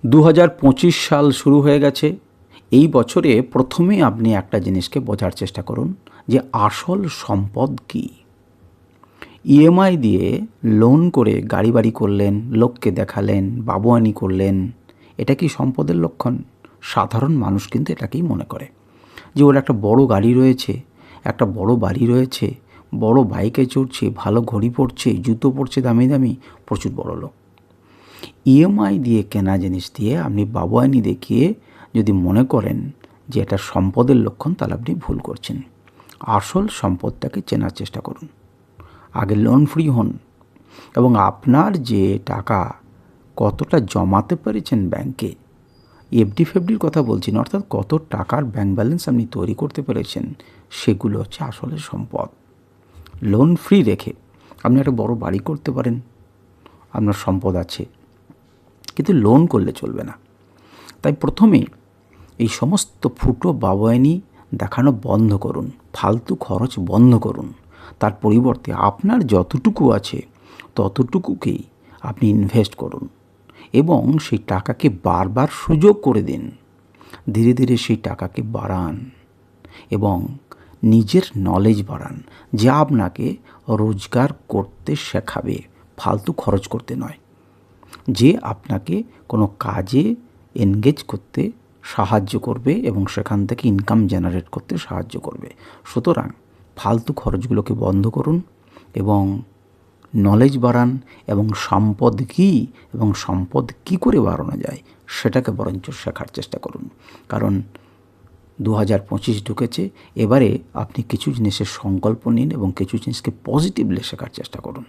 2025 সাল শুরু হয়ে গেছে। এই বছরে প্রথমে আপনি একটা জিনিসকে বোঝার চেষ্টা করুন যে আসল সম্পদ কী। ইএমআই দিয়ে লোন করে গাড়ি বাড়ি করলেন, লোককে দেখালেন, বাবুয়ানি করলেন, এটা কি সম্পদের লক্ষণ? সাধারণ মানুষ কিন্তু এটাকেই মনে করে যে ওর একটা বড় গাড়ি রয়েছে, একটা বড় বাড়ি রয়েছে, বড় বাইকে চড়ছে, ভালো ঘড়ি পরছে, জুতো পরছে দামি দামি, প্রচুর বড় লোক। ইএমআই দিয়ে কেনা জিনিস দিয়ে আপনি বাবুয়ানি দেখিয়ে যদি মনে করেন যে এটা সম্পদের লক্ষণ, তাহলে আপনি ভুল করছেন। আসল সম্পদটাকে চেনার চেষ্টা করুন। আগে লোন ফ্রি হন এবং আপনার যে টাকা কতটা জমাতে পেরেছেন ব্যাংকে, এফডি ফেফডির কথা বলছি না, অর্থাৎ কত টাকার ব্যাংক ব্যালেন্স আপনি তৈরি করতে পেরেছেন, সেগুলো হচ্ছে আসলে সম্পদ। লোন ফ্রি রেখে আপনি একটা বড় বাড়ি করতে পারেন, আপনার সম্পদ আছে, কিন্তু লোন করলে চলবে না। তাই প্রথমেই এই সমস্ত ফুটো বাবুয়ানি দেখানো বন্ধ করুন, ফালতু খরচ বন্ধ করুন। তার পরিবর্তে আপনার যতটুকু আছে ততটুকুকেই আপনি ইনভেস্ট করুন এবং সেই টাকাকে বারবার সুযোগ করে দিন। ধীরে ধীরে সেই টাকাকে বাড়ান এবং নিজের নলেজ বাড়ান, যা আপনাকে রোজগার করতে শেখাবে, ফালতু খরচ করতে নয়, যে আপনাকে কোনো কাজে এনগেজ করতে সাহায্য করবে এবং সেখান থেকে ইনকাম জেনারেট করতে সাহায্য করবে। সুতরাং ফালতু খরচগুলোকে বন্ধ করুন এবং নলেজ বাড়ান এবং সম্পদ কী এবং সম্পদ কী করে বাড়ানো যায় সেটাকে বরঞ্চ শেখার চেষ্টা করুন। কারণ 2025 ঢুকেছে, এবারে আপনি কিছু জিনিসের সংকল্প নিন এবং কিছু জিনিসকে পজিটিভলি শেখার চেষ্টা করুন।